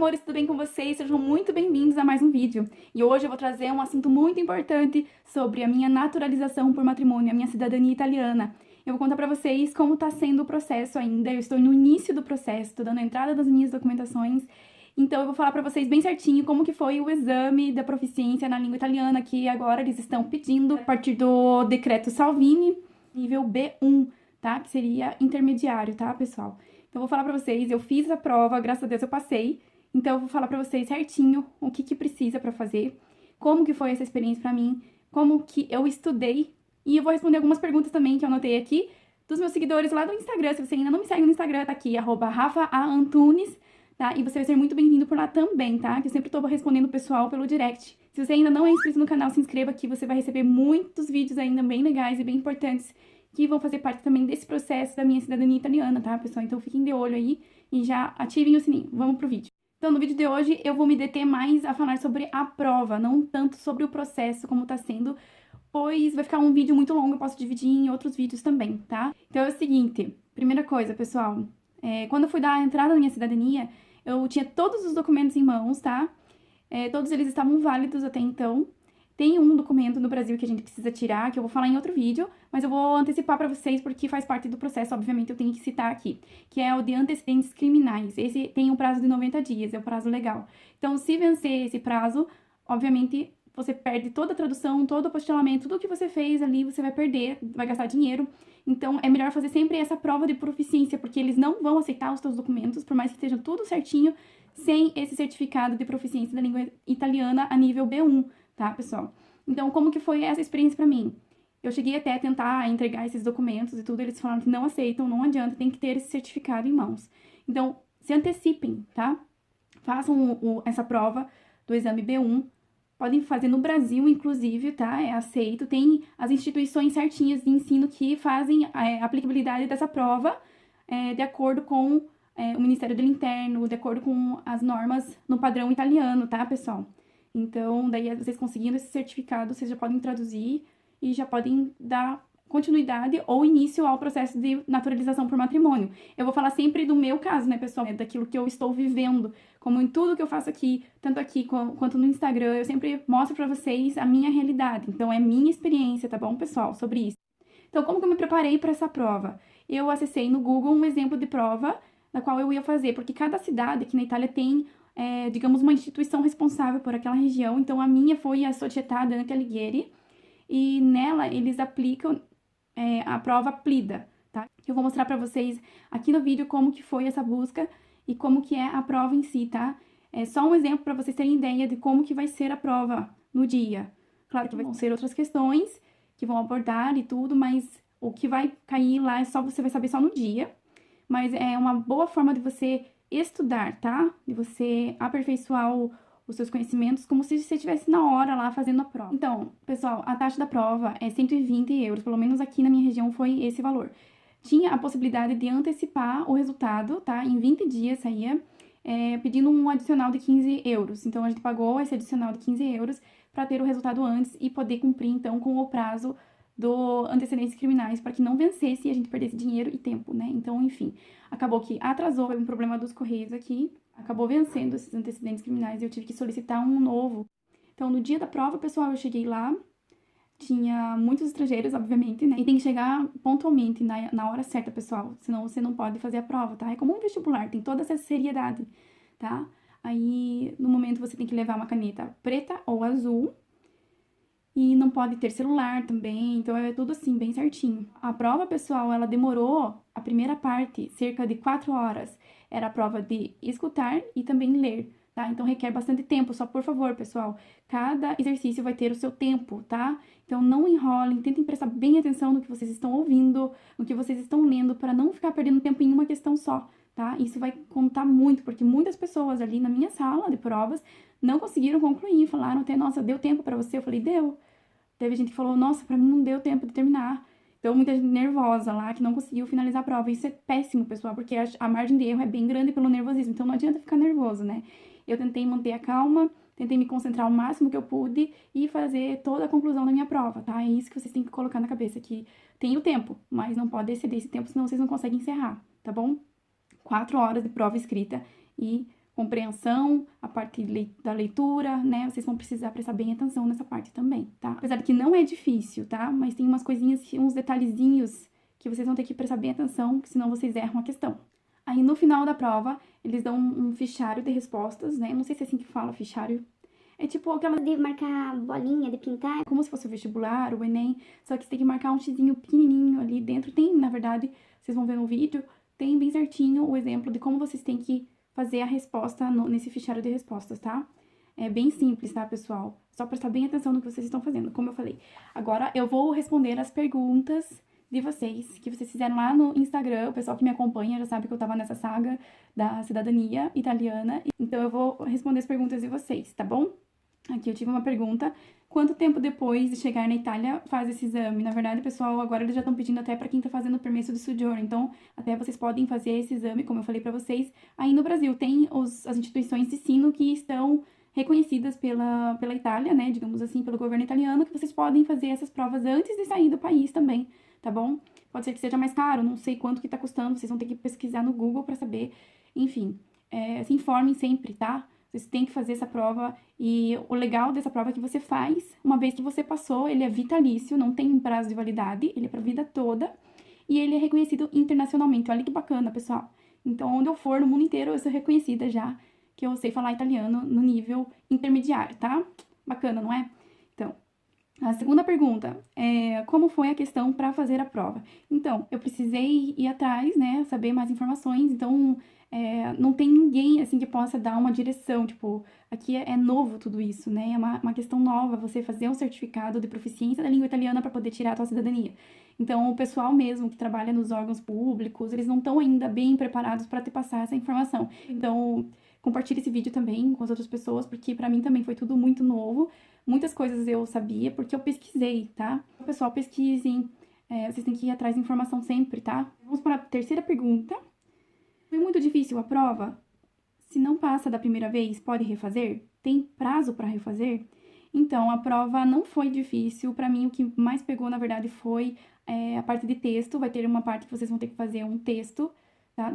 amores, tudo bem com vocês? Sejam muito bem-vindos a mais um vídeo. E hoje eu vou trazer um assunto muito importante sobre a minha naturalização por matrimônio, a minha cidadania italiana. Eu vou contar pra vocês como tá sendo o processo ainda. Eu estou no início do processo, tô dando a entrada das minhas documentações. Então eu vou falar pra vocês bem certinho como que foi o exame da proficiência na língua italiana, que agora eles estão pedindo a partir do decreto Salvini, nível B1, tá? Que seria intermediário, tá, pessoal? Então, eu vou falar pra vocês, eu fiz a prova, graças a Deus eu passei. Então, eu vou falar pra vocês certinho o que precisa pra fazer, como que foi essa experiência pra mim, como que eu estudei. E eu vou responder algumas perguntas também que eu anotei aqui dos meus seguidores lá do Instagram. Se você ainda não me segue no Instagram, tá aqui, @RafaAntunes, tá? E você vai ser muito bem-vindo por lá também, tá? Que eu sempre tô respondendo o pessoal pelo direct. Se você ainda não é inscrito no canal, se inscreva aqui, você vai receber muitos vídeos ainda bem legais e bem importantes que vão fazer parte também desse processo da minha cidadania italiana, tá, pessoal? Então fiquem de olho aí e já ativem o sininho. Vamos pro vídeo. Então, no vídeo de hoje, eu vou me deter mais a falar sobre a prova, não tanto sobre o processo, como tá sendo, pois vai ficar um vídeo muito longo, eu posso dividir em outros vídeos também, tá? Então é o seguinte, primeira coisa, pessoal, quando eu fui dar a entrada na minha cidadania, eu tinha todos os documentos em mãos, tá? Todos eles estavam válidos até então. Tem um documento no Brasil que a gente precisa tirar, que eu vou falar em outro vídeo, mas eu vou antecipar pra vocês porque faz parte do processo, obviamente eu tenho que citar aqui, que é o de antecedentes criminais. Esse tem um prazo de 90 dias, é o prazo legal. Então, se vencer esse prazo, obviamente você perde toda a tradução, todo o apostilamento, tudo que você fez ali, você vai perder, vai gastar dinheiro. Então, é melhor fazer sempre essa prova de proficiência, porque eles não vão aceitar os seus documentos, por mais que esteja tudo certinho, sem esse certificado de proficiência da língua italiana a nível B1. Tá, pessoal? Então, como que foi essa experiência pra mim? Eu cheguei até a tentar entregar esses documentos e tudo, eles falaram que não aceitam, não adianta, tem que ter esse certificado em mãos. Então, se antecipem, tá? Façam essa prova do exame B1. Podem fazer no Brasil, inclusive, tá? É aceito. Tem as instituições certinhas de ensino que fazem a aplicabilidade dessa prova de acordo com o Ministério do Interno, de acordo com as normas no padrão italiano, tá, pessoal? Então, daí vocês conseguindo esse certificado, vocês já podem traduzir e já podem dar continuidade ou início ao processo de naturalização por matrimônio. Eu vou falar sempre do meu caso, né, pessoal? Daquilo que eu estou vivendo, como em tudo que eu faço aqui, tanto aqui quanto no Instagram, eu sempre mostro pra vocês a minha realidade. Então, é minha experiência, tá bom, pessoal, sobre isso. Então, como que eu me preparei para essa prova? Eu acessei no Google um exemplo de prova da qual eu ia fazer, porque cada cidade aqui na Itália tem digamos, uma instituição responsável por aquela região. Então, a minha foi a Società Dante Alighieri, e nela eles aplicam a prova PLIDA, tá? Eu vou mostrar pra vocês aqui no vídeo como que foi essa busca e como que é a prova em si, tá? É só um exemplo pra vocês terem ideia de como que vai ser a prova no dia. Claro que vão ser outras questões que vão abordar e tudo, mas o que vai cair lá você vai saber só no dia. Mas é uma boa forma de você estudar, tá? De você aperfeiçoar os seus conhecimentos como se você estivesse na hora lá fazendo a prova. Então, pessoal, a taxa da prova é 120 euros, pelo menos aqui na minha região foi esse valor. Tinha a possibilidade de antecipar o resultado, tá? Em 20 dias saía, pedindo um adicional de 15 euros. Então, a gente pagou esse adicional de 15 euros para ter o resultado antes e poder cumprir, então, com o prazo do antecedentes criminais para que não vencesse e a gente perdesse dinheiro e tempo, né? Então, enfim, acabou que atrasou, foi um problema dos Correios aqui, acabou vencendo esses antecedentes criminais e eu tive que solicitar um novo. Então, no dia da prova, pessoal, eu cheguei lá, tinha muitos estrangeiros, obviamente, né? E tem que chegar pontualmente, na hora certa, pessoal, senão você não pode fazer a prova, tá? É como um vestibular, tem toda essa seriedade, tá? Aí, no momento, você tem que levar uma caneta preta ou azul, e não pode ter celular também, então é tudo assim, bem certinho. A prova, pessoal, ela demorou, a primeira parte, cerca de 4 horas. Era a prova de escutar e também ler, tá? Então requer bastante tempo, só por favor, pessoal, cada exercício vai ter o seu tempo, tá? Então não enrolem, tentem prestar bem atenção no que vocês estão ouvindo, no que vocês estão lendo, para não ficar perdendo tempo em uma questão só, tá? Isso vai contar muito, porque muitas pessoas ali na minha sala de provas não conseguiram concluir, falaram até, nossa, deu tempo para você? Eu falei, deu. Teve gente que falou, nossa, pra mim não deu tempo de terminar. Então, muita gente nervosa lá, que não conseguiu finalizar a prova. Isso é péssimo, pessoal, porque a margem de erro é bem grande pelo nervosismo. Então, não adianta ficar nervoso, né? Eu tentei manter a calma, tentei me concentrar o máximo que eu pude e fazer toda a conclusão da minha prova, tá? É isso que vocês têm que colocar na cabeça, que tem o tempo, mas não pode exceder esse tempo, senão vocês não conseguem encerrar, tá bom? 4 horas de prova escrita e compreensão, a parte da leitura, né? Vocês vão precisar prestar bem atenção nessa parte também, tá? Apesar de que não é difícil, tá? Mas tem umas coisinhas, uns detalhezinhos que vocês vão ter que prestar bem atenção, que senão vocês erram a questão. Aí, no final da prova, eles dão um fichário de respostas, né? Não sei se é assim que fala, fichário. É tipo aquela De marcar bolinha, de pintar. como se fosse o vestibular, o Enem, só que você tem que marcar um xizinho pequenininho ali dentro. Tem, na verdade, vocês vão ver no vídeo, tem bem certinho o exemplo de como vocês têm que fazer a resposta nesse fichário de respostas, tá? É bem simples, tá, pessoal? Só prestar bem atenção no que vocês estão fazendo, como eu falei. Agora, eu vou responder as perguntas de vocês, que vocês fizeram lá no Instagram. O pessoal que me acompanha já sabe que eu tava nessa saga da cidadania italiana. Então, eu vou responder as perguntas de vocês, tá bom? Aqui eu tive uma pergunta. Quanto tempo depois de chegar na Itália faz esse exame? Na verdade, pessoal, agora eles já estão pedindo até para quem tá fazendo o permesso de soggiorno. Então, até vocês podem fazer esse exame, como eu falei para vocês. Aí no Brasil tem as instituições de ensino que estão reconhecidas pela Itália, né? Digamos assim, pelo governo italiano, que vocês podem fazer essas provas antes de sair do país também, tá bom? Pode ser que seja mais caro, não sei quanto que tá custando, vocês vão ter que pesquisar no Google para saber. Enfim, se informem sempre, tá? Vocês têm que fazer essa prova e o legal dessa prova é que você faz, uma vez que você passou, ele é vitalício, não tem prazo de validade, ele é pra vida toda e ele é reconhecido internacionalmente. Olha que bacana, pessoal. Então, onde eu for no mundo inteiro, eu sou reconhecida já, que eu sei falar italiano no nível intermediário, tá? Bacana, não é? Então, a segunda pergunta é como foi a questão para fazer a prova? Então, eu precisei ir atrás, né, saber mais informações, então não tem ninguém, assim, que possa dar uma direção, tipo, aqui é novo tudo isso, né, é uma questão nova, você fazer um certificado de proficiência da língua italiana para poder tirar a tua cidadania. Então, o pessoal mesmo que trabalha nos órgãos públicos, eles não estão ainda bem preparados para te passar essa informação. Então, compartilhe esse vídeo também com as outras pessoas, porque para mim também foi tudo muito novo. Muitas coisas eu sabia porque eu pesquisei, tá? Pessoal, pesquisem, vocês têm que ir atrás de informação sempre, tá? Vamos para a terceira pergunta. Foi muito difícil a prova? Se não passa da primeira vez, pode refazer? Tem prazo para refazer? Então, a prova não foi difícil. Para mim, o que mais pegou, na verdade, foi a parte de texto. Vai ter uma parte que vocês vão ter que fazer um texto, tá?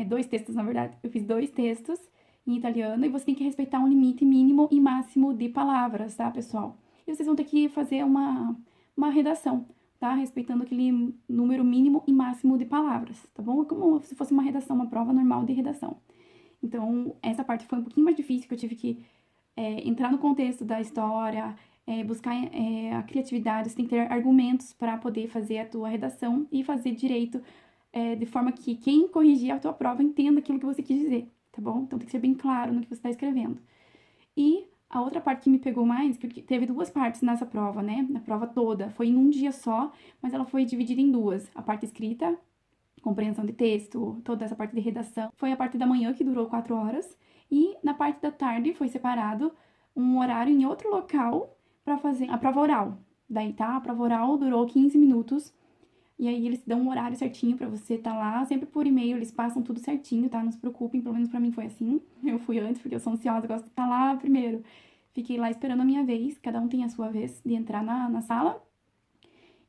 Dois textos, na verdade. Eu fiz 2 textos em italiano e você tem que respeitar um limite mínimo e máximo de palavras, tá, pessoal? E vocês vão ter que fazer uma redação, tá? Respeitando aquele número mínimo e máximo de palavras, tá bom? É como se fosse uma redação, uma prova normal de redação. Então, essa parte foi um pouquinho mais difícil, que eu tive que entrar no contexto da história, buscar a criatividade, você tem que ter argumentos para poder fazer a tua redação e fazer direito, de forma que quem corrigir a tua prova entenda aquilo que você quis dizer, tá bom? Então, tem que ser bem claro no que você está escrevendo. E a outra parte que me pegou mais, porque teve 2 partes nessa prova, né? Na prova toda. Foi em um dia só, mas ela foi dividida em 2. A parte escrita, compreensão de texto, toda essa parte de redação. Foi a parte da manhã, que durou 4 horas. E na parte da tarde foi separado um horário em outro local para fazer a prova oral. Daí, tá? A prova oral durou 15 minutos. E aí eles dão um horário certinho pra você estar lá, sempre por e-mail, eles passam tudo certinho, tá? Não se preocupem, pelo menos pra mim foi assim. Eu fui antes, porque eu sou ansiosa, gosto de estar lá primeiro. Fiquei lá esperando a minha vez, cada um tem a sua vez de entrar na sala.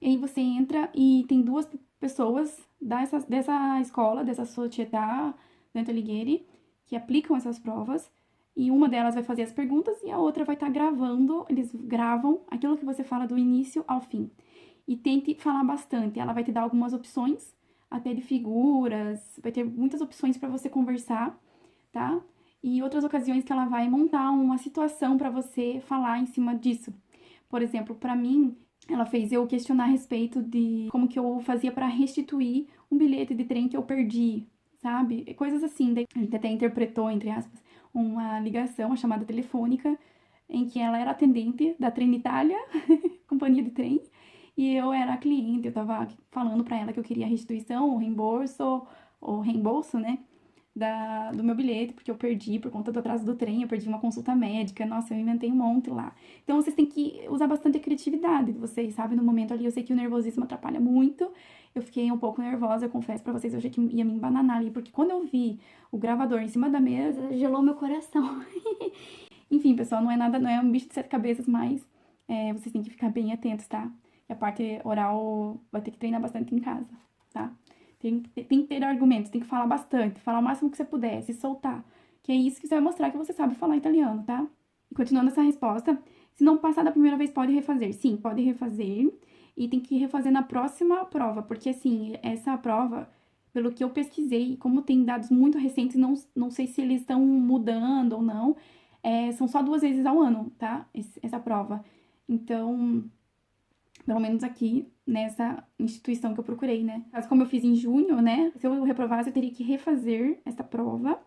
E aí você entra e tem 2 pessoas dessa escola, dessa Società Dante Alighieri, que aplicam essas provas. E uma delas vai fazer as perguntas e a outra vai estar gravando, eles gravam aquilo que você fala do início ao fim. E tente falar bastante. Ela vai te dar algumas opções, até de figuras, vai ter muitas opções para você conversar, tá? E outras ocasiões que ela vai montar uma situação para você falar em cima disso. Por exemplo, para mim, ela fez eu questionar a respeito de como que eu fazia para restituir um bilhete de trem que eu perdi, sabe? Coisas assim. A gente até interpretou, entre aspas, uma ligação, uma chamada telefônica, em que ela era atendente da Trenitalia, companhia de trem, e eu era a cliente, eu tava falando pra ela que eu queria a restituição, o reembolso, né, do meu bilhete, porque eu perdi por conta do atraso do trem, eu perdi uma consulta médica, nossa, eu inventei um monte lá. Então, vocês têm que usar bastante a criatividade de vocês, sabe? No momento ali, eu sei que o nervosismo atrapalha muito, eu fiquei um pouco nervosa, eu confesso pra vocês, eu achei que ia me embananar ali, porque quando eu vi o gravador em cima da mesa, Gelou meu coração. enfim, pessoal, não é um bicho de 7 cabeças, mas vocês têm que ficar bem atentos, tá? E a parte oral vai ter que treinar bastante em casa, tá? Tem que ter argumentos, tem que falar bastante, falar o máximo que você puder, se soltar. que é isso que você vai mostrar que você sabe falar italiano, tá? E continuando essa resposta, se não passar da primeira vez, pode refazer. Sim, pode refazer. E tem que refazer na próxima prova, porque assim, essa prova, pelo que eu pesquisei, como tem dados muito recentes, não sei se eles estão mudando ou não, são só 2 vezes ao ano, tá? Essa prova. Então, pelo menos aqui nessa instituição que eu procurei, né? Mas como eu fiz em junho, né? Se eu reprovasse, eu teria que refazer essa prova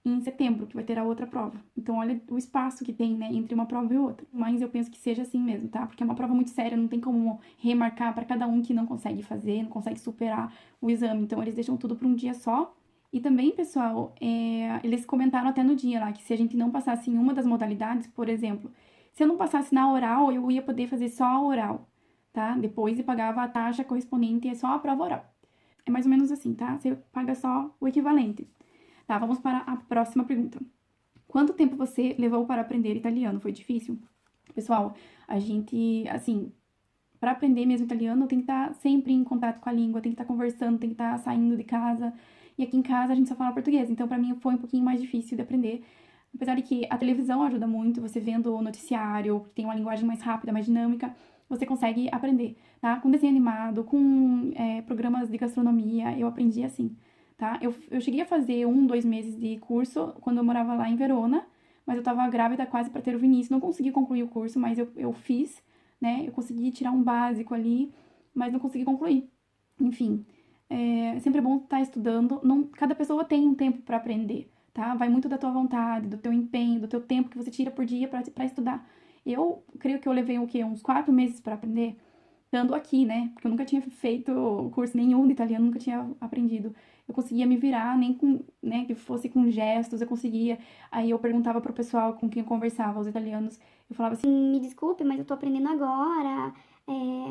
em setembro, que vai ter a outra prova. Então, olha o espaço que tem, né, entre uma prova e outra. Mas eu penso que seja assim mesmo, tá? Porque é uma prova muito séria, não tem como remarcar para cada um que não consegue fazer, não consegue superar o exame. Então, eles deixam tudo para um dia só. E também, pessoal, eles comentaram até no dia lá que se a gente não passasse em uma das modalidades, por exemplo, se eu não passasse na oral, eu ia poder fazer só a oral, tá? Depois e pagava a taxa correspondente a só a prova oral. É mais ou menos assim, tá? Você paga só o equivalente. Tá, vamos para a próxima pergunta. Quanto tempo você levou para aprender italiano? Foi difícil? Pessoal, a gente, assim, para aprender mesmo italiano, tem que estar sempre em contato com a língua, tem que estar conversando, tem que estar saindo de casa. E aqui em casa a gente só fala português, então para mim foi um pouquinho mais difícil de aprender. Apesar de que a televisão ajuda muito, você vendo o noticiário, tem uma linguagem mais rápida, mais dinâmica, você consegue aprender, tá? Com desenho animado, com programas de gastronomia, eu aprendi assim. Tá? Eu cheguei a fazer 2 meses de curso quando eu morava lá em Verona, mas eu tava grávida quase para ter o Vinícius, não consegui concluir o curso, mas eu fiz, né? Eu consegui tirar um básico ali, mas não consegui concluir. Enfim, sempre é bom estar estudando. Cada pessoa tem um tempo para aprender, tá? Vai muito da tua vontade, do teu empenho, do teu tempo que você tira por dia para estudar. Eu creio que eu levei o quê? Uns 4 meses para aprender, estando aqui, né? Porque eu nunca tinha feito curso nenhum de italiano, nunca tinha aprendido. Eu conseguia me virar, nem com, né, que fosse com gestos, eu conseguia. Aí eu perguntava pro pessoal com quem eu conversava, os italianos, eu falava assim, Me desculpe, mas eu tô aprendendo agora.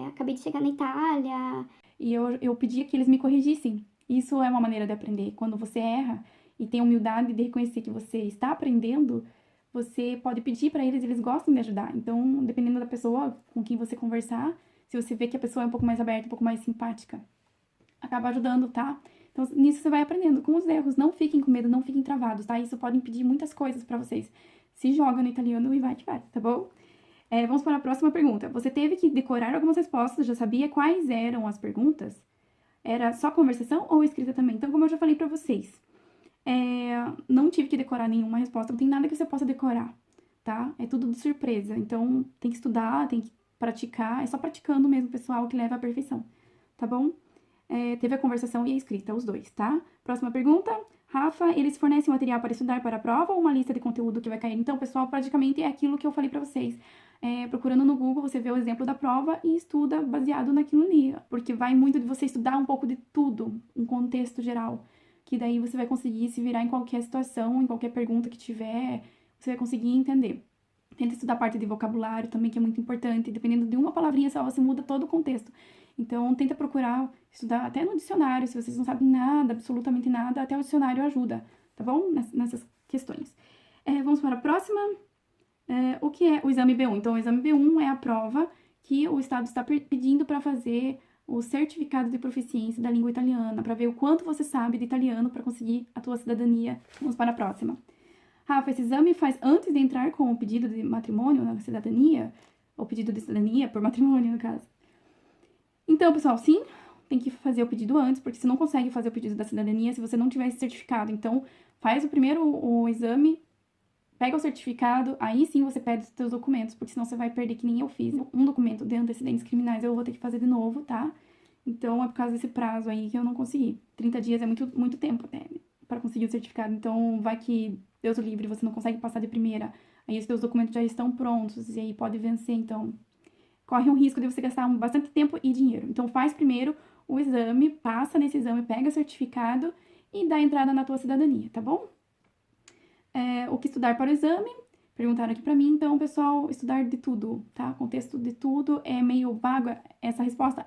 Acabei de chegar na Itália. e eu pedia que eles me corrigissem. Isso é uma maneira de aprender. Quando você erra e tem humildade de reconhecer que você está aprendendo, você pode pedir para eles, eles gostam de ajudar. Então, dependendo da pessoa com quem você conversar, se você vê que a pessoa é um pouco mais aberta, um pouco mais simpática, acaba ajudando, tá? Então, nisso você vai aprendendo com os erros. Não fiquem com medo, não fiquem travados, tá? Isso pode impedir muitas coisas pra vocês. Se joga no italiano e vai que vai, tá bom? Vamos para a próxima pergunta. Você teve que decorar algumas respostas, já sabia quais eram as perguntas? Era só conversação ou escrita também? Então, como eu já falei pra vocês, não tive que decorar nenhuma resposta, não tem nada que você possa decorar, tá? É tudo de surpresa. Então, tem que estudar, tem que praticar. É só praticando mesmo, pessoal, que leva à perfeição, tá bom? Teve a conversação e a escrita, os dois, tá? Próxima pergunta. Rafa, eles fornecem material para estudar para a prova ou uma lista de conteúdo que vai cair? Então, pessoal, praticamente é aquilo que eu falei pra vocês. Procurando no Google, você vê o exemplo da prova e estuda baseado naquilo ali. Porque vai muito de você estudar um pouco de tudo, um contexto geral. Que daí você vai conseguir se virar em qualquer situação, em qualquer pergunta que tiver, você vai conseguir entender. Tenta estudar a parte de vocabulário também, que é muito importante. Dependendo de uma palavrinha só, você muda todo o contexto. Então, tenta procurar estudar até no dicionário. Se vocês não sabem nada, absolutamente nada, até o dicionário ajuda, tá bom? Nessas questões. Vamos para a próxima. O que é o exame B1? Então, o exame B1 é a prova que o Estado está pedindo para fazer o certificado de proficiência da língua italiana, para ver o quanto você sabe de italiano para conseguir a tua cidadania. Vamos para a próxima. Rafa, esse exame faz antes de entrar com o pedido de matrimônio na cidadania, ou pedido de cidadania por matrimônio, no caso. Então, pessoal, sim, tem que fazer o pedido antes, porque você não consegue fazer o pedido da cidadania se você não tiver esse certificado. Então, faz o exame, pega o certificado, aí sim você pede os seus documentos, porque senão você vai perder, que nem eu fiz. Um documento de antecedentes criminais eu vou ter que fazer de novo, tá? Então, é por causa desse prazo aí que eu não consegui. 30 dias é muito tempo até para conseguir o certificado. Então, vai que, Deus o livre, você não consegue passar de primeira. Aí os seus documentos já estão prontos e aí pode vencer, então corre um risco de você gastar bastante tempo e dinheiro. Então, faz primeiro o exame, passa nesse exame, pega o certificado e dá entrada na tua cidadania, tá bom? O que estudar para o exame? Perguntaram aqui pra mim. Então, pessoal, estudar de tudo, tá? Contexto de tudo é meio vago, essa resposta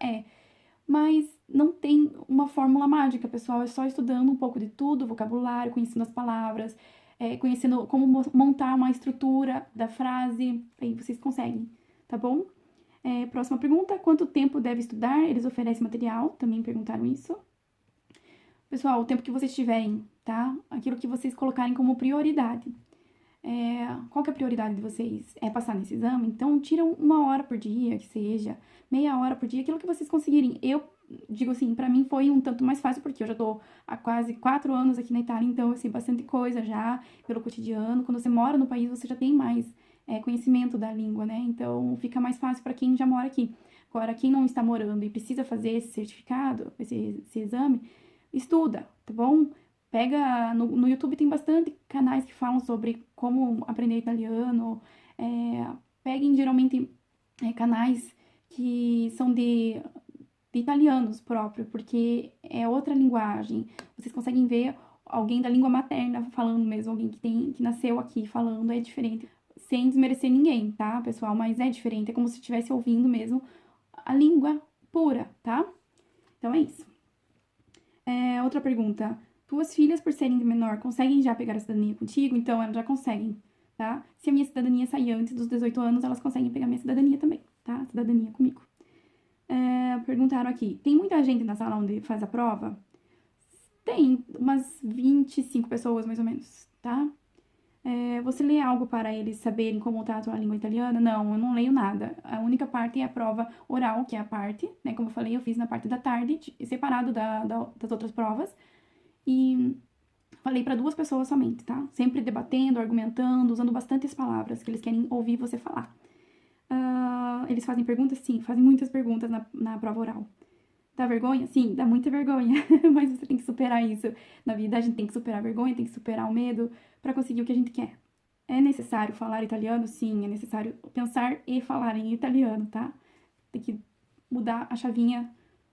mas não tem uma fórmula mágica, pessoal. É só estudando um pouco de tudo, vocabulário, conhecendo as palavras, conhecendo como montar uma estrutura da frase, aí vocês conseguem, tá bom? Próxima pergunta, quanto tempo deve estudar? Eles oferecem material, também perguntaram isso. Pessoal, o tempo que vocês tiverem tá? Aquilo que vocês colocarem como prioridade. Qual que é a prioridade de vocês? É passar nesse exame? Então, tiram 1 hora por dia, que seja, meia hora por dia, aquilo que vocês conseguirem. Eu digo assim, pra mim foi um tanto mais fácil, porque eu já tô há quase 4 anos aqui na Itália, então eu sei bastante coisa já pelo cotidiano. Quando você mora no país, você já tem mais conhecimento da língua, né? Então, fica mais fácil pra quem já mora aqui. Agora, quem não está morando e precisa fazer esse certificado, esse exame, estuda, tá bom? Pega, no YouTube tem bastante canais que falam sobre como aprender italiano. Peguem geralmente canais que são de italianos próprio, porque é outra linguagem. Vocês conseguem ver alguém da língua materna falando mesmo, alguém que nasceu aqui falando, é diferente. Sem desmerecer ninguém, tá, pessoal? Mas é diferente, é como se estivesse ouvindo mesmo a língua pura, tá? Então é isso. Outra pergunta. Tuas filhas, por serem de menor, conseguem já pegar a cidadania contigo? Então, elas já conseguem, tá? Se a minha cidadania sair antes dos 18 anos, elas conseguem pegar minha cidadania também, tá? Cidadania comigo. Perguntaram aqui, tem muita gente na sala onde faz a prova? Tem, umas 25 pessoas, mais ou menos, tá? Você lê algo para eles saberem como tratam a língua italiana? Não, eu não leio nada. A única parte é a prova oral, que é a parte, né? Como eu falei, eu fiz na parte da tarde, separado das outras provas. E falei para 2 pessoas somente, tá? Sempre debatendo, argumentando, usando bastante as palavras que eles querem ouvir você falar. Eles fazem perguntas? Sim, fazem muitas perguntas na prova oral. Dá vergonha? Sim, dá muita vergonha, mas você tem que superar isso. Na vida, a gente tem que superar a vergonha, tem que superar o medo para conseguir o que a gente quer. É necessário falar italiano? Sim, é necessário pensar e falar em italiano, tá? Tem que mudar a chavinha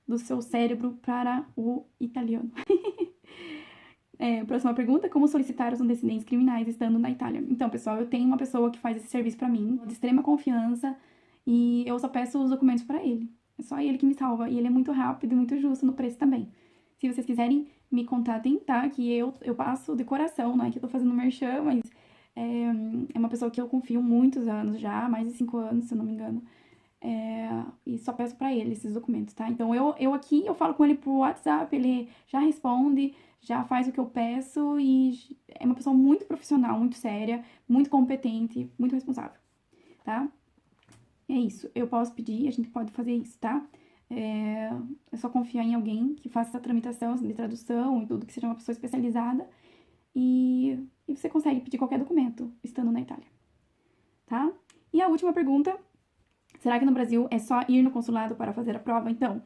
do seu cérebro para o italiano. Próxima pergunta, como solicitar os antecedentes criminais estando na Itália? Então, pessoal, eu tenho uma pessoa que faz esse serviço pra mim, de extrema confiança, e eu só peço os documentos pra ele. É só ele que me salva, e ele é muito rápido e muito justo no preço também. Se vocês quiserem, me contatem, tá? Que eu passo de coração, não é que eu tô fazendo merchan, mas é uma pessoa que eu confio muitos anos já, mais de 5 anos, se eu não me engano. E só peço pra ele esses documentos, tá? Então, eu aqui, eu falo com ele por WhatsApp, ele já responde, já faz o que eu peço e é uma pessoa muito profissional, muito séria, muito competente, muito responsável, tá? É isso, eu posso pedir, a gente pode fazer isso, tá? É só confiar em alguém que faça essa tramitação de tradução e tudo, que seja uma pessoa especializada e você consegue pedir qualquer documento estando na Itália, tá? E a última pergunta, será que no Brasil é só ir no consulado para fazer a prova? Então,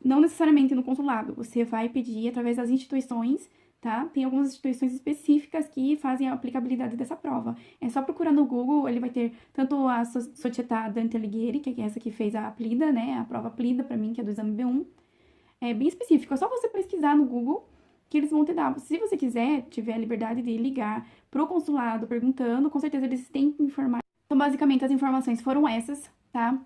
não necessariamente no consulado, você vai pedir através das instituições, tá? Tem algumas instituições específicas que fazem a aplicabilidade dessa prova. É só procurar no Google, ele vai ter tanto a Società Dante Alighieri, que é essa que fez a Aplida, né? A prova Aplida pra mim, que é do exame B1. É bem específico, é só você pesquisar no Google que eles vão te dar. Se você quiser, tiver a liberdade de ligar pro consulado perguntando, com certeza eles têm que informar. Então, basicamente, as informações foram essas, tá?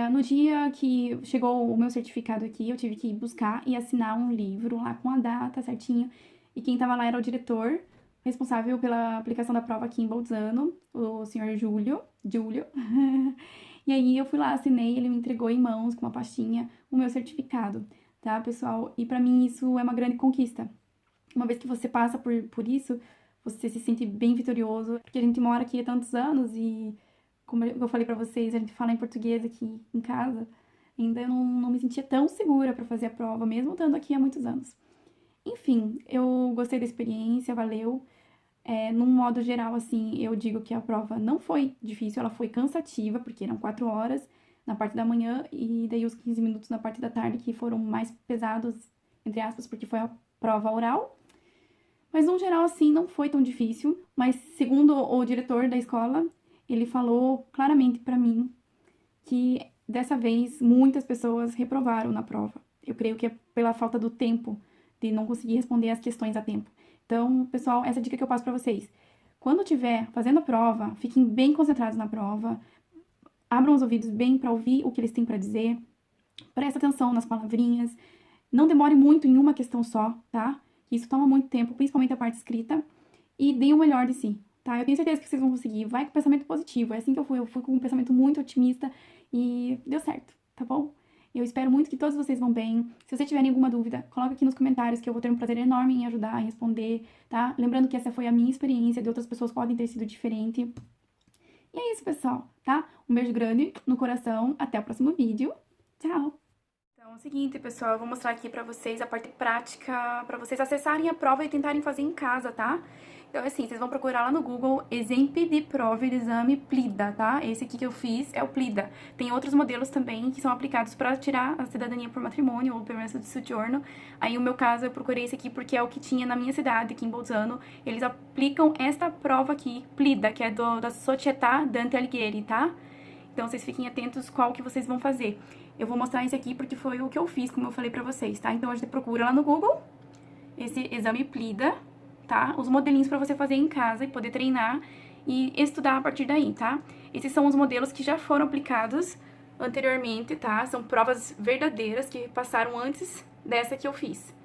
No dia que chegou o meu certificado aqui, eu tive que ir buscar e assinar um livro lá com a data certinho. E quem tava lá era o diretor responsável pela aplicação da prova aqui em Bolzano, o senhor Júlio. E aí eu fui lá, assinei, ele me entregou em mãos com uma pastinha o meu certificado, tá, pessoal? E pra mim isso é uma grande conquista. Uma vez que você passa por isso, você se sente bem vitorioso, porque a gente mora aqui há tantos anos e como eu falei pra vocês, a gente fala em português aqui em casa, ainda eu não me sentia tão segura pra fazer a prova, mesmo estando aqui há muitos anos. Enfim, eu gostei da experiência, valeu. Num modo geral, assim, eu digo que a prova não foi difícil, ela foi cansativa, porque eram 4 horas na parte da manhã e daí os 15 minutos na parte da tarde, que foram mais pesados, entre aspas, porque foi a prova oral. Mas, no geral, assim, não foi tão difícil. Mas, segundo o diretor da escola, ele falou claramente pra mim que, dessa vez, muitas pessoas reprovaram na prova. Eu creio que é pela falta do tempo, de não conseguir responder as questões a tempo. Então, pessoal, essa é a dica que eu passo pra vocês. Quando estiver fazendo a prova, fiquem bem concentrados na prova, abram os ouvidos bem pra ouvir o que eles têm pra dizer, presta atenção nas palavrinhas, não demore muito em uma questão só, tá? Isso toma muito tempo, principalmente a parte escrita, e deem o melhor de si, tá? Eu tenho certeza que vocês vão conseguir, vai com pensamento positivo, é assim que eu fui com um pensamento muito otimista e deu certo, tá bom? Eu espero muito que todos vocês vão bem. Se vocês tiverem alguma dúvida, coloca aqui nos comentários que eu vou ter um prazer enorme em ajudar, em responder, tá? Lembrando que essa foi a minha experiência, de outras pessoas podem ter sido diferente. E é isso, pessoal, tá? Um beijo grande no coração, até o próximo vídeo. Tchau! Então é o seguinte, pessoal, eu vou mostrar aqui pra vocês a parte prática, pra vocês acessarem a prova e tentarem fazer em casa, tá? Então, assim, vocês vão procurar lá no Google Esempio di prove di esame PLIDA, tá? Esse aqui que eu fiz é o PLIDA. Tem outros modelos também que são aplicados para tirar a cidadania por matrimônio ou permesso de soggiorno. Aí, no meu caso, eu procurei esse aqui porque é o que tinha na minha cidade, aqui em Bolzano. Eles aplicam esta prova aqui, PLIDA, que é da Società Dante Alighieri, tá? Então, vocês fiquem atentos qual que vocês vão fazer. Eu vou mostrar esse aqui porque foi o que eu fiz, como eu falei pra vocês, tá? Então, a gente procura lá no Google esse exame PLIDA, tá? Os modelinhos pra você fazer em casa e poder treinar e estudar a partir daí, tá? Esses são os modelos que já foram aplicados anteriormente, tá? São provas verdadeiras que passaram antes dessa que eu fiz,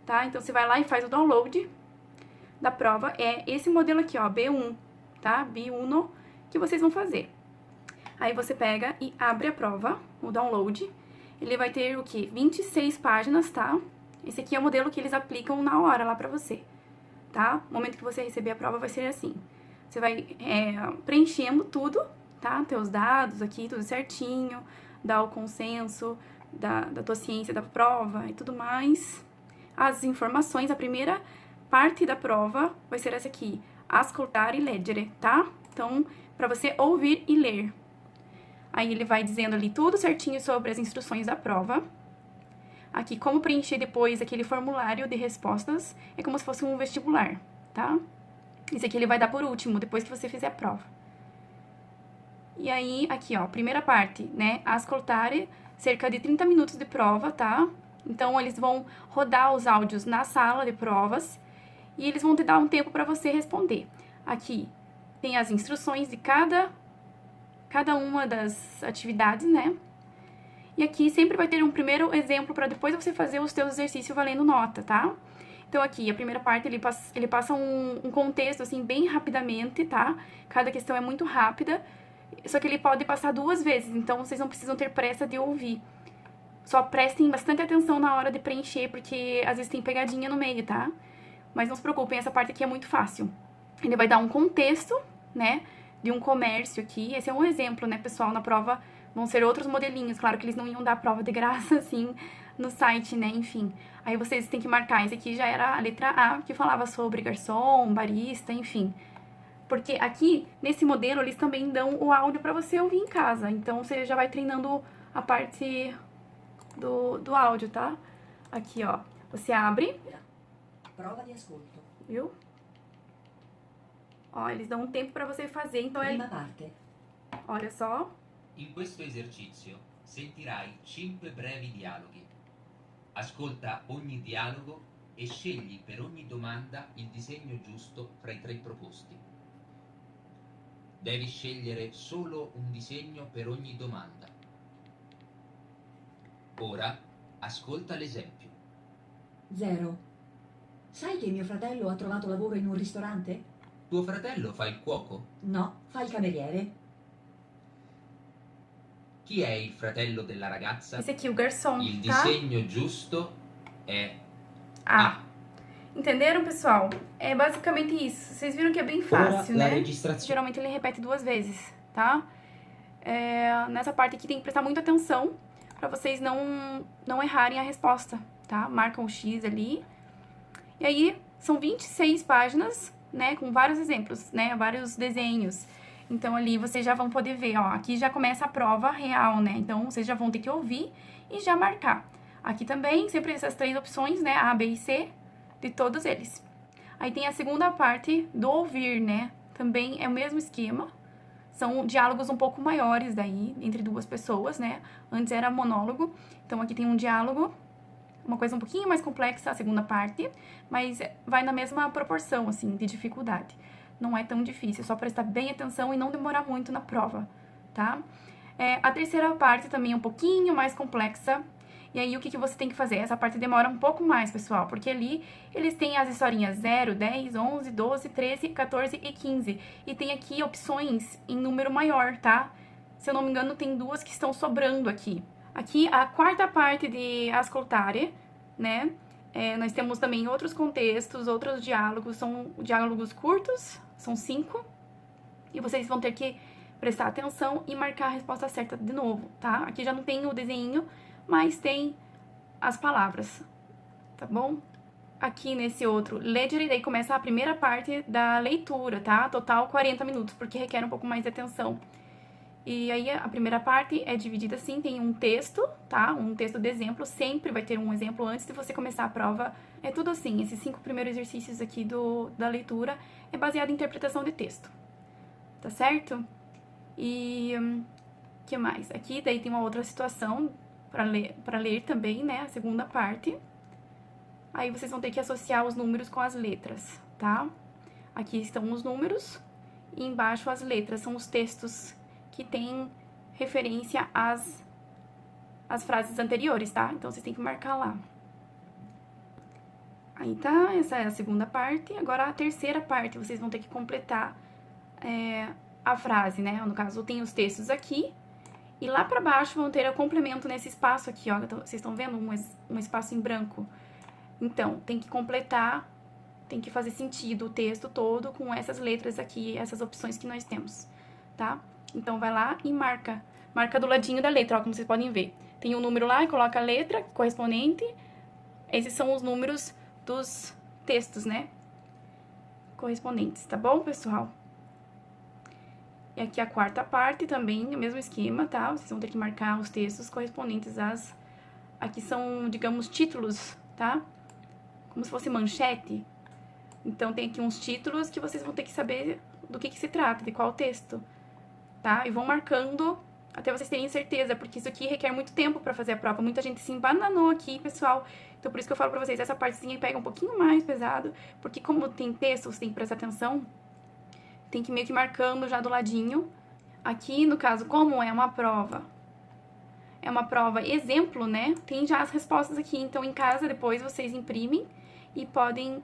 tá? Então, você vai lá e faz o download da prova. É esse modelo aqui, ó, B1, tá? B1 que vocês vão fazer. Aí, você pega e abre a prova, o download. Ele vai ter o quê? 26 páginas, tá? Esse aqui é o modelo que eles aplicam na hora lá pra você, tá? No momento que você receber a prova vai ser assim. Você vai preenchendo tudo, tá? Teus dados aqui, tudo certinho, dá o consenso da tua ciência da prova e tudo mais. As informações, a primeira parte da prova vai ser essa aqui, ascoltare e leggere, tá? Então, pra você ouvir e ler. Aí ele vai dizendo ali tudo certinho sobre as instruções da prova. Aqui, como preencher depois aquele formulário de respostas, é como se fosse um vestibular, tá? Esse aqui ele vai dar por último, depois que você fizer a prova. E aí, aqui, ó, primeira parte, né? Ascoltare, cerca de 30 minutos de prova, tá? Então, eles vão rodar os áudios na sala de provas e eles vão te dar um tempo para você responder. Aqui tem as instruções de cada uma das atividades, né? E aqui sempre vai ter um primeiro exemplo para depois você fazer os teus exercícios valendo nota, tá? Então, aqui, a primeira parte, ele passa um contexto, assim, bem rapidamente, tá? Cada questão é muito rápida, só que ele pode passar 2 vezes, então vocês não precisam ter pressa de ouvir. Só prestem bastante atenção na hora de preencher, porque às vezes tem pegadinha no meio, tá? Mas não se preocupem, essa parte aqui é muito fácil. Ele vai dar um contexto, né, de um comércio aqui. Esse é um exemplo, né, pessoal? Na prova vão ser outros modelinhos. Claro que eles não iam dar prova de graça, assim, no site, né, enfim. Aí vocês têm que marcar. Esse aqui já era a letra A, que falava sobre garçom, barista, enfim. Porque aqui, nesse modelo, eles também dão o áudio pra você ouvir em casa. Então, você já vai treinando a parte do áudio, tá? Aqui, ó. Você abre. Prova di ascolto. Viu? Ó, eles dão um tempo pra você fazer, então Prima parte. Olha só. In questo esercizio sentirai 5 brevi dialoghi. Ascolta ogni dialogo e scegli per ogni domanda il disegno giusto fra i 3 proposti. Devi scegliere solo un disegno per ogni domanda. Ora ascolta l'esempio. 0. Sai che mio fratello ha trovato lavoro in un ristorante? Tuo fratello fa il cuoco? No, fa il cameriere. Chi è il fratello della ragazza? Esse aqui, o garçom, Il tá? disegno giusto è A. Entenderam, pessoal? É basicamente isso. Vocês viram que é bem fácil, la né? registrazione. Geralmente ele repete 2 vezes, tá? Nessa parte aqui tem que prestar muita atenção pra vocês não errarem a resposta, tá? Marcam o X ali. E aí, são 26 páginas, né? Com vários exemplos, né? Vários desenhos. Então, ali vocês já vão poder ver, ó. Aqui já começa a prova real, né? Então, vocês já vão ter que ouvir e já marcar. Aqui também, sempre essas 3 opções, né? A, B e C, de todos eles. Aí tem a segunda parte do ouvir, né? Também é o mesmo esquema. São diálogos um pouco maiores daí, entre 2 pessoas, né? Antes era monólogo. Então, aqui tem um diálogo, uma coisa um pouquinho mais complexa, a segunda parte. Mas vai na mesma proporção, assim, de dificuldade. Não é tão difícil, é só prestar bem atenção e não demorar muito na prova, tá? A terceira parte também é um pouquinho mais complexa. E aí, o que você tem que fazer? Essa parte demora um pouco mais, pessoal, porque ali eles têm as historinhas 0, 10, 11, 12, 13, 14 e 15. E tem aqui opções em número maior, tá? Se eu não me engano, tem 2 que estão sobrando aqui. Aqui, a quarta parte de ascoltare, né? Nós temos também outros contextos, outros diálogos, são diálogos curtos, são 5, e vocês vão ter que prestar atenção e marcar a resposta certa de novo, tá? Aqui já não tem o desenho, mas tem as palavras, tá bom? Aqui nesse outro, leggere, daí começa a primeira parte da leitura, tá? Total 40 minutos, porque requer um pouco mais de atenção. E aí a primeira parte é dividida assim, tem um texto, tá? Um texto de exemplo, sempre vai ter um exemplo antes de você começar a prova. É tudo assim, esses 5 primeiros exercícios aqui da leitura é baseado em interpretação de texto, tá certo? E que mais? Aqui daí tem uma outra situação para ler também, né? A segunda parte. Aí vocês vão ter que associar os números com as letras, tá? Aqui estão os números e embaixo as letras, são os textos que têm referência às frases anteriores, tá? Então, vocês têm que marcar lá. Aí tá, essa é a segunda parte. Agora, a terceira parte, vocês vão ter que completar a frase, né? No caso, tem os textos aqui. E lá pra baixo vão ter o complemento nesse espaço aqui, ó. Vocês estão vendo um espaço em branco? Então, tem que completar, tem que fazer sentido o texto todo com essas letras aqui, essas opções que nós temos, tá? Então, vai lá e marca do ladinho da letra, ó, como vocês podem ver. Tem um número lá e coloca a letra correspondente. Esses são os números dos textos, né? Correspondentes, tá bom, pessoal? E aqui a quarta parte também, o mesmo esquema, tá? Vocês vão ter que marcar os textos correspondentes às... Aqui são, digamos, títulos, tá? Como se fosse manchete. Então, tem aqui uns títulos que vocês vão ter que saber do que se trata, de qual texto, tá? E vão marcando até vocês terem certeza, porque isso aqui requer muito tempo pra fazer a prova. Muita gente se embananou aqui, pessoal. Então, por isso que eu falo pra vocês, essa partezinha pega um pouquinho mais pesado, porque como tem texto, você tem que prestar atenção, tem que ir meio que marcando já do ladinho. Aqui, no caso, como é uma prova exemplo, né? Tem já as respostas aqui. Então, em casa, depois, vocês imprimem e podem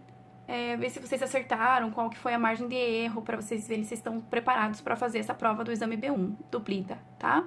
ver se vocês acertaram, qual que foi a margem de erro, pra vocês verem se vocês estão preparados pra fazer essa prova do exame B1, do PLIDA, tá?